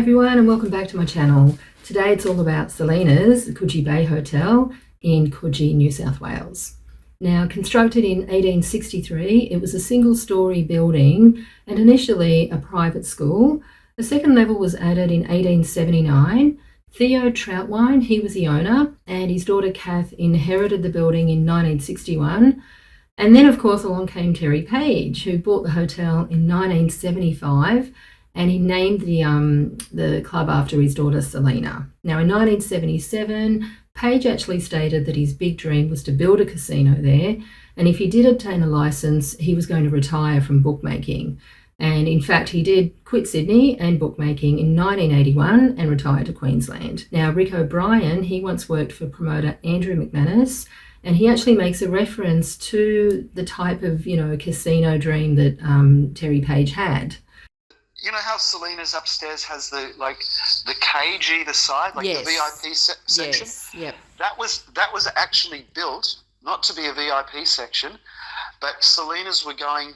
everyone and welcome back to my channel. Today it's all about Selinas, the CoogeeBayHotel in Coogee, New South Wales. Now, constructed in 1863, it was a single-storey building and initially a private school. The second level was added in 1879. Theo Troutwine, he was the owner, and his daughter Kath inherited the building in 1961. And then, of course, along came Terry Page, who bought the hotel in 1975, and he named the club after his daughter Selina. Now, in 1977, Page actually stated that his big dream was to build a casino there, and if he did obtain a licence, he was going to retire from bookmaking. And in fact, he did quit Sydney and bookmaking in 1981 and retired to Queensland. Now, Rick OBriens, he once worked for promoter Andrew McManus, and he actually makes a reference to the type of, casino dream that Terry Page had. You know how Selina's upstairs has the cage either side, yes. the VIP section? Yes, yep. That was actually built not to be a VIP section, but Selinas were going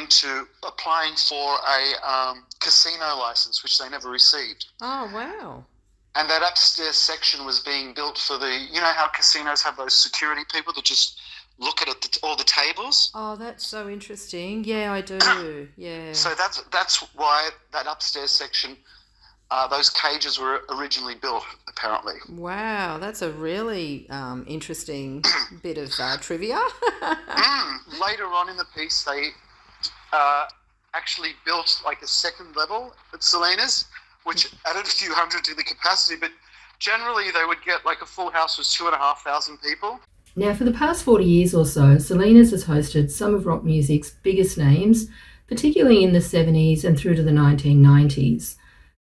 to applying for a casino license, which they never received. Oh, wow. And that upstairs section was being built for how casinos have those security people that just look at all the tables. Oh, that's so interesting. Yeah, I do. Yeah. So that's why that upstairs section, those cages were originally built, apparently. Wow, that's a really interesting bit of trivia. Later on in the piece, they actually built a second level at Selinas, which added a few hundred to the capacity, but generally they would get a full house with 2,500 people. Now, for the past 40 years or so, Selinas has hosted some of rock music's biggest names, particularly in the 70s and through to the 1990s.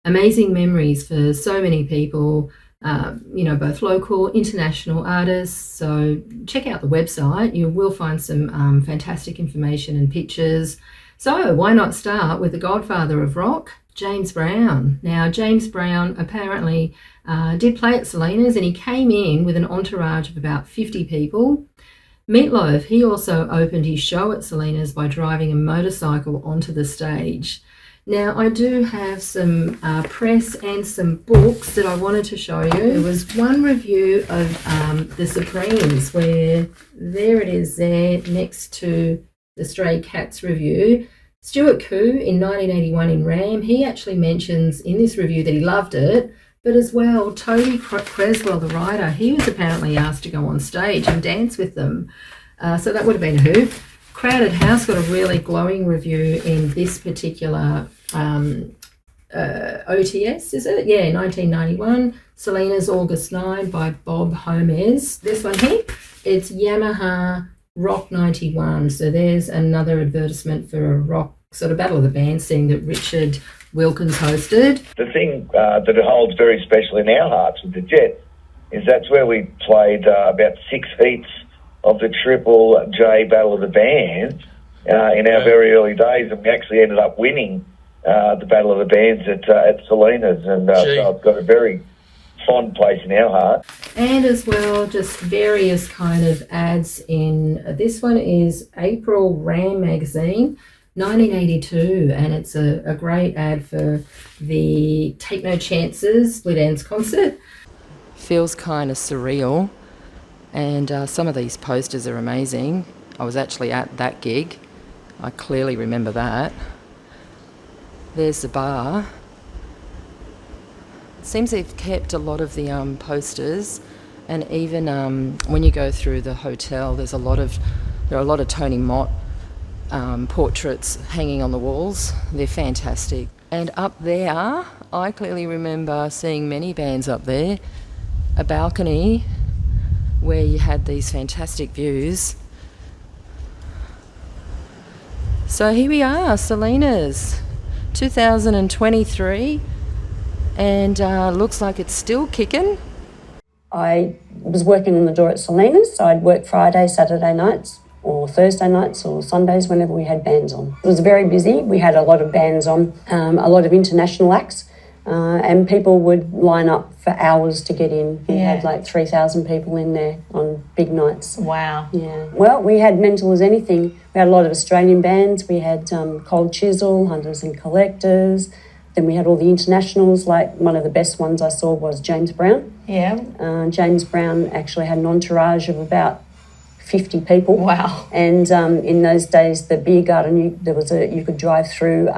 Amazing memories for so many people, both local, international artists. So check out the website. You will find some fantastic information and pictures. So why not start with the godfather of rock, James Brown. Now, James Brown apparently did play at Selinas, and he came in with an entourage of about 50 people. Meatloaf, he also opened his show at Selinas by driving a motorcycle onto the stage. Now, I do have some press and some books that I wanted to show you. There was one review of The Supremes, where there it is there next to the Stray Cats review. Stuart Koo in 1981 in Ram, he actually mentions in this review that he loved it, but as well, Toby Creswell, the writer, he was apparently asked to go on stage and dance with them. So that would have been a hoot. Crowded House got a really glowing review in this particular OTS, is it? Yeah, 1991. Selinas August 9 by Bob Homez. This one here, it's Yamaha Rock 91. So there's another advertisement for a rock sort of Battle of the Bands thing that Richard Wilkins hosted. The thing that it holds very special in our hearts with the Jets is that's where we played about 6 heats of the Triple J Battle of the Bands in our very early days, and we actually ended up winning the Battle of the Bands at Selinas, and so I've got a very fond place in our heart. And as well, just various kind of ads in, this one is April Ram magazine, 1982, and it's a great ad for the Take No Chances Split Ends concert. Feels kind of surreal, and some of these posters are amazing. I was actually at that gig. I clearly remember that. There's the bar. It seems they've kept a lot of the posters, and even when you go through the hotel, there are a lot of Tony Mott portraits hanging on the walls. They're fantastic. And up there, I clearly remember seeing many bands up there, a balcony where you had these fantastic views. So here we are, Selinas, 2023, and looks like it's still kicking. I was working on the door at Selinas, so I'd work Friday, Saturday nights, or Thursday nights or Sundays whenever we had bands on. It was very busy. We had a lot of bands on, a lot of international acts, and people would line up for hours to get in. We had 3,000 people in there on big nights. Wow. Yeah. Well, we had Mental as Anything. We had a lot of Australian bands. We had Cold Chisel, Hunters and Collectors. Then we had all the internationals, like one of the best ones I saw was James Brown. Yeah. James Brown actually had an entourage of about 50 people. Wow. And in those days, the beer garden, you could drive through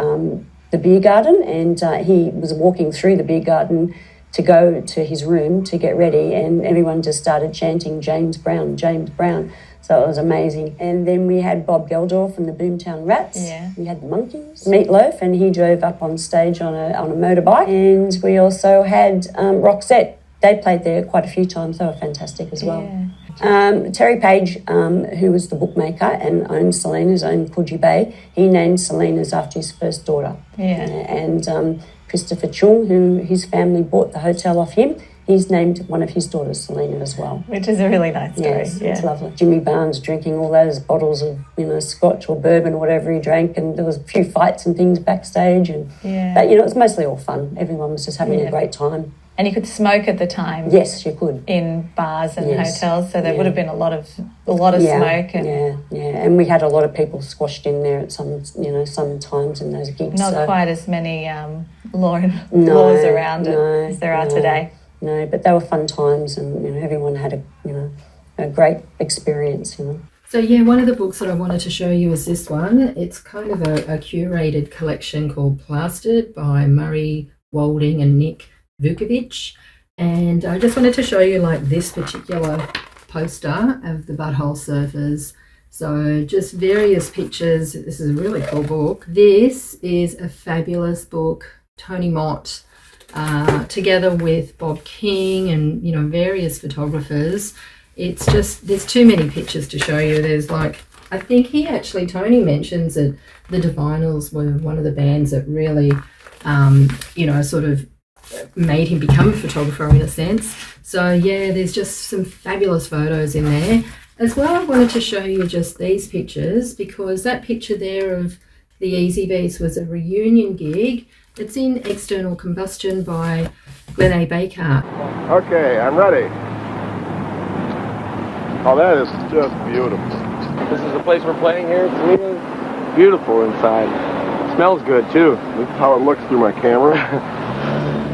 the beer garden, and he was walking through the beer garden to go to his room to get ready, and everyone just started chanting James Brown, James Brown. So it was amazing. And then we had Bob Geldof and the Boomtown Rats. Yeah. We had the Monkeys, Meatloaf, and he drove up on stage on a motorbike. And we also had Roxette. They played there quite a few times. They were fantastic as well. Yeah. Terry Page, who was the bookmaker and owned Selinas, owned Coogee Bay, he named Selinas after his first daughter. Yeah. And Christopher Chung, who his family bought the hotel off him, he's named one of his daughters Selina as well. Which is a really nice story. Yes, it's lovely. Jimmy Barnes drinking all those bottles of, scotch or bourbon or whatever he drank, and there was a few fights and things backstage, and but it was mostly all fun. Everyone was just having a great time. And you could smoke at the time. Yes, you could. In bars and hotels, so there would have been a lot of smoke. And and we had a lot of people squashed in there at some times in those gigs. Not quite as many laws around it as there are today. No, but they were fun times, and everyone had a great experience. So one of the books that I wanted to show you is this one. It's kind of a curated collection called Plastered by Murray Walding and Nick Vukovic, and I just wanted to show you this particular poster of the Butthole Surfers. So just various pictures. This is a really cool book. This is a fabulous book. Tony Mott, together with Bob King and various photographers. It's just, there's too many pictures to show you. There's I think Tony mentions that the Divinals were one of the bands that really sort of made him become a photographer in a sense. So there's just some fabulous photos in there. As well, I wanted to show you just these pictures, because that picture there of the Easy Beats was a reunion gig. It's in External Combustion by S.Baker. Okay, I'm ready. Oh, that is just beautiful. This is the place we're playing here at Selinas. Beautiful inside. It smells good, too. This is how it looks through my camera.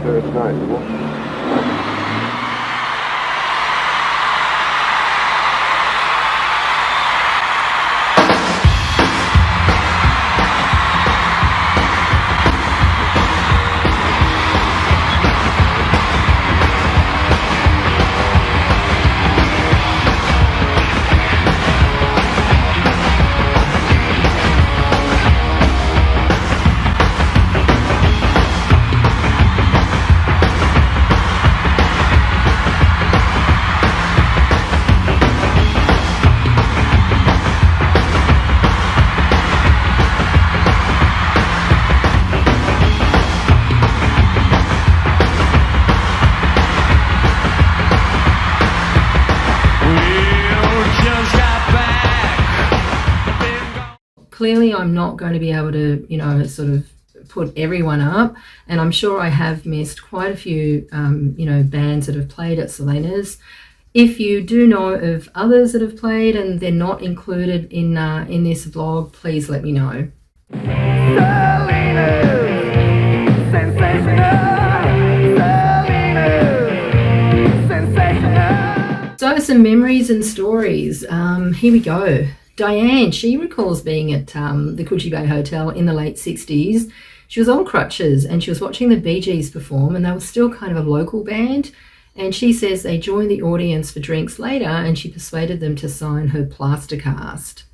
There, it's nice, isn't it? Clearly, I'm not going to be able to, sort of put everyone up, and I'm sure I have missed quite a few, bands that have played at Selinas. If you do know of others that have played and they're not included in this vlog, please let me know. So some memories and stories. Here we go. Diane, she recalls being at the CoogeeBayHotel in the late 60s. She was on crutches and she was watching the Bee Gees perform, and they were still kind of a local band. And she says they joined the audience for drinks later, and she persuaded them to sign her plaster cast.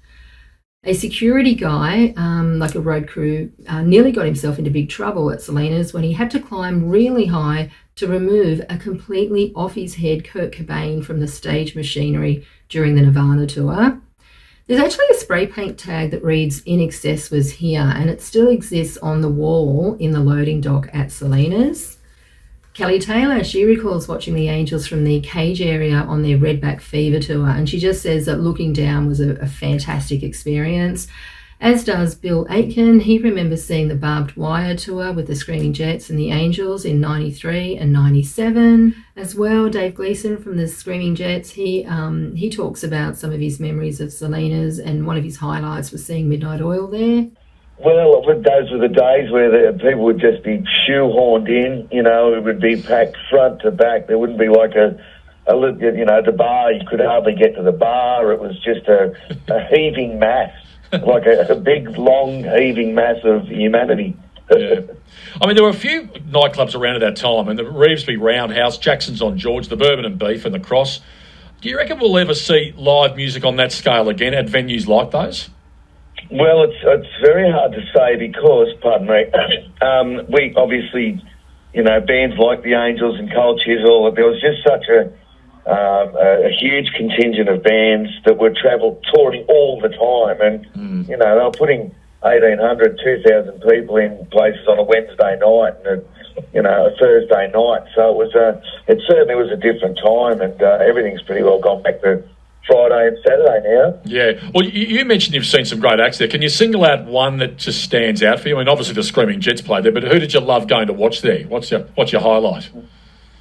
A security guy, like a road crew, nearly got himself into big trouble at Selinas when he had to climb really high to remove a completely off his head Kurt Cobain from the stage machinery during the Nirvana tour. There's actually a spray paint tag that reads "In Excess was here," and it still exists on the wall in the loading dock at Selinas. Kelly Taylor, she recalls watching the Angels from the Cage area on their Redback Fever tour, and she just says that looking down was a fantastic experience. As does Bill Aitken. He remembers seeing the Barbed Wire tour with the Screaming Jets and the Angels in 93 and 97. As well, Dave Gleeson from the Screaming Jets, he talks about some of his memories of Selinas, and one of his highlights was seeing Midnight Oil there. Well, those were the days where the people would just be shoehorned in. It would be packed front to back. There wouldn't be like the bar. You could hardly get to the bar. It was just a heaving mass, like a big, long, heaving mass of humanity. Yeah. I mean, there were a few nightclubs around at that time, and the Revesby Roundhouse, Jackson's on George, the Bourbon and Beef, and the Cross. Do you reckon we'll ever see live music on that scale again at venues like those? Well, it's very hard to say because, pardon me, we obviously, bands like the Angels and Cold Chisel, there was just such a huge contingent of bands that would travel touring all the time, and they were putting 1,800, 2,000 people in places on a Wednesday night and a Thursday night. So it certainly was a different time, and everything's pretty well gone back to Friday and Saturday now. Yeah. Well, you mentioned you've seen some great acts there. Can you single out one that just stands out for you? I mean, obviously the Screaming Jets played there, but who did you love going to watch there? What's your highlight?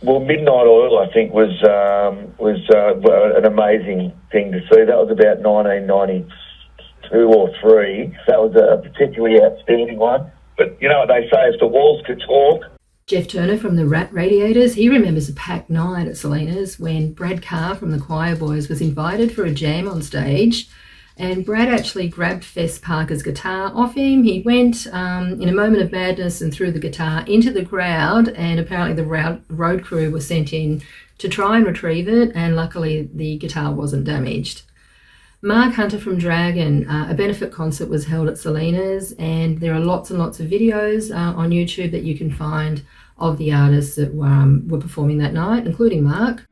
Well, Midnight Oil, I think, was an amazing thing to see. That was about 1992 or 3. That was a particularly outstanding one. But you know what they say, if the walls could talk. Jeff Turner from the Rat Radiators, he remembers a packed night at Selinas when Brad Carr from the Choir Boys was invited for a jam on stage, and Brad actually grabbed Fess Parker's guitar off him. He went in a moment of madness and threw the guitar into the crowd, and apparently the road crew was sent in to try and retrieve it, and luckily the guitar wasn't damaged. Mark Hunter from Dragon, a benefit concert was held at Selinas, and there are lots and lots of videos on YouTube that you can find of the artists that were performing that night, including Mark.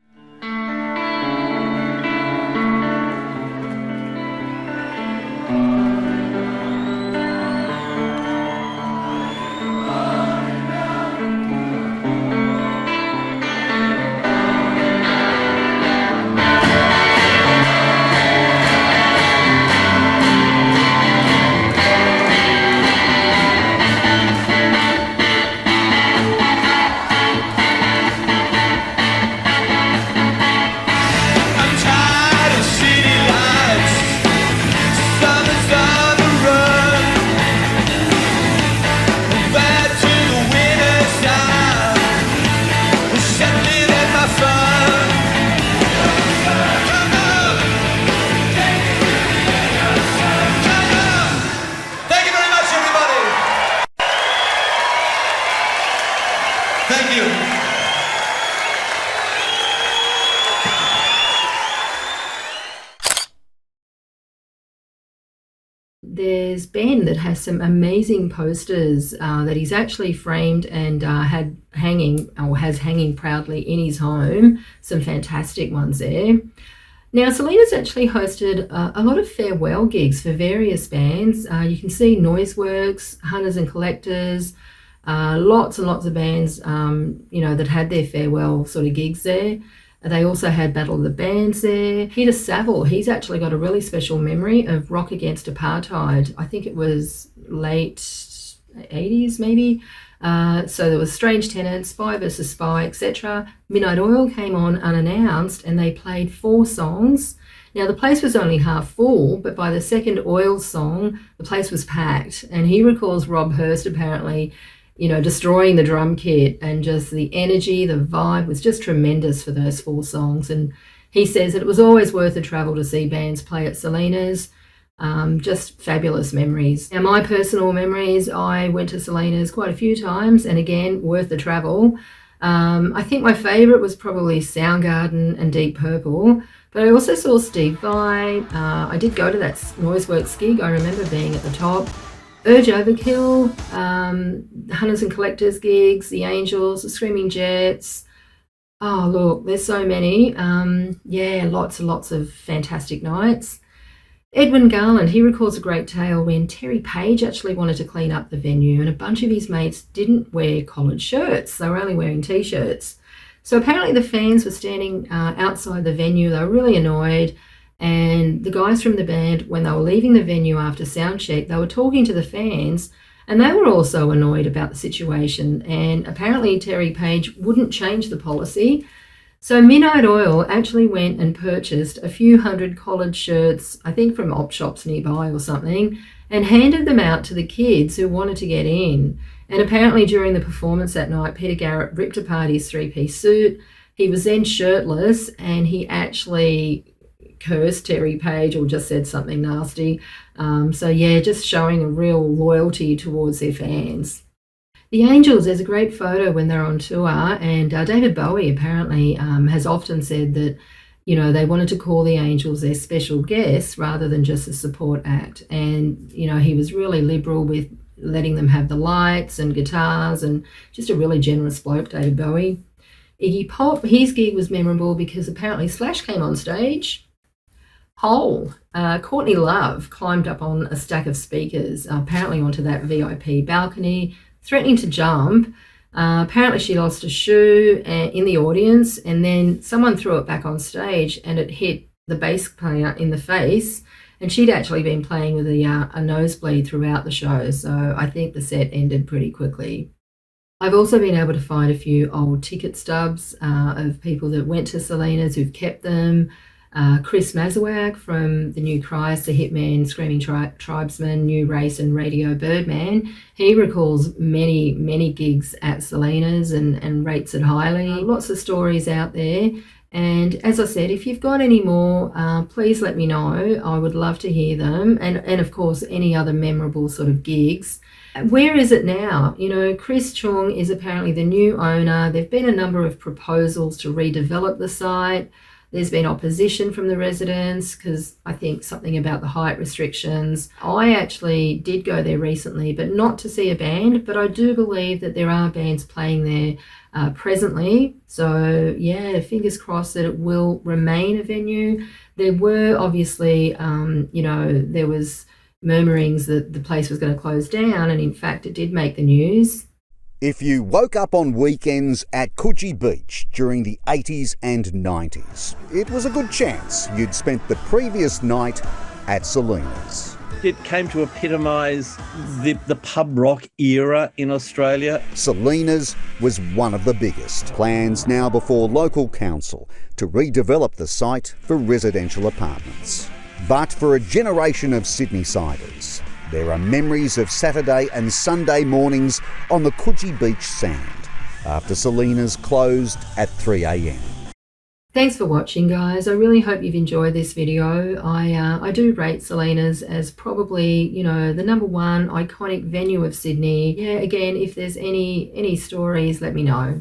There's Ben that has some amazing posters that he's actually framed and has hanging proudly in his home. Some fantastic ones there. Now, Selina's actually hosted a lot of farewell gigs for various bands. You can see Noiseworks, Hunters and Collectors, lots and lots of bands, that had their farewell sort of gigs there. They also had Battle of the Bands there. Peter Saville, he's actually got a really special memory of Rock Against Apartheid. I think it was late 80s maybe. So there was Strange Tenants, Spy vs. Spy, etc. Midnight Oil came on unannounced and they played 4 songs. Now the place was only half full, but by the second Oil song, the place was packed. And he recalls Rob Hurst apparently destroying the drum kit, and just the energy, the vibe was just tremendous for those 4 songs. And he says that it was always worth the travel to see bands play at Selinas. Just fabulous memories. Now, my personal memories, I went to Selinas quite a few times, and again, worth the travel. I think my favourite was probably Soundgarden and Deep Purple, but I also saw Steve Vai. I did go to that Noiseworks gig. I remember being at the top. Urge Overkill, Hunters and Collectors gigs, The Angels, The Screaming Jets. Oh, look, there's so many. Lots and lots of fantastic nights. Edwin Garland, he recalls a great tale when Terry Page actually wanted to clean up the venue and a bunch of his mates didn't wear collared shirts. They were only wearing T-shirts. So apparently the fans were standing outside the venue. They were really annoyed. And the guys from the band, when they were leaving the venue after sound check, they were talking to the fans and they were also annoyed about the situation. And apparently Terry Page wouldn't change the policy. So Midnight Oil actually went and purchased a few hundred collared shirts, I think from op shops nearby or something, and handed them out to the kids who wanted to get in. And apparently during the performance that night, Peter Garrett ripped apart his three-piece suit. He was then shirtless, and he actually cursed Terry Page or just said something nasty. So yeah, just showing a real loyalty towards their fans. The Angels, there's a great photo when they're on tour, and David Bowie apparently has often said that, you know, they wanted to call the Angels their special guests rather than just a support act. And, you know, he was really liberal with letting them have the lights and guitars, and just a really generous bloke, David Bowie. Iggy Pop, his gig was memorable because apparently Slash came on stage. Hole, Courtney Love climbed up on a stack of speakers, apparently onto that VIP balcony, threatening to jump. Apparently she lost a shoe in the audience, and then someone threw it back on stage and it hit the bass player in the face, and she'd actually been playing with a nosebleed throughout the show, so I think the set ended pretty quickly. I've also been able to find a few old ticket stubs of people that went to Selinas who've kept them. Chris Mazawak from The New Christ, The Hitman, Screaming Tribesman, New Race and Radio Birdman. He recalls many gigs at Selinas and rates it highly. Lots of stories out there. And as I said, if you've got any more, please let me know. I would love to hear them. And of course, any other memorable sort of gigs. Where is it now? You know, Chris Chung is apparently the new owner. There've been a number of proposals to redevelop the site. There's been opposition from the residents because I think something about the height restrictions. I actually did go there recently, but not to see a band, but I do believe that there are bands playing there presently. So yeah, fingers crossed that it will remain a venue. There were obviously, you know, there was murmurings that the place was going to close down, and in fact it did make the news. If you woke up on weekends at Coogee Beach during the 80s and 90s, it was a good chance you'd spent the previous night at Selinas. It came to epitomise the pub rock era in Australia. Selinas was one of the biggest. Plans now before local council to redevelop the site for residential apartments. But for a generation of Sydney-siders, there are memories of Saturday and Sunday mornings on the Coogee Beach sand after Selinas closed at 3 a.m. Thanks for watching, guys. I really hope you've enjoyed this video. I do rate Selinas as probably, you know, the #1 iconic venue of Sydney. Yeah, again, if there's any stories, let me know.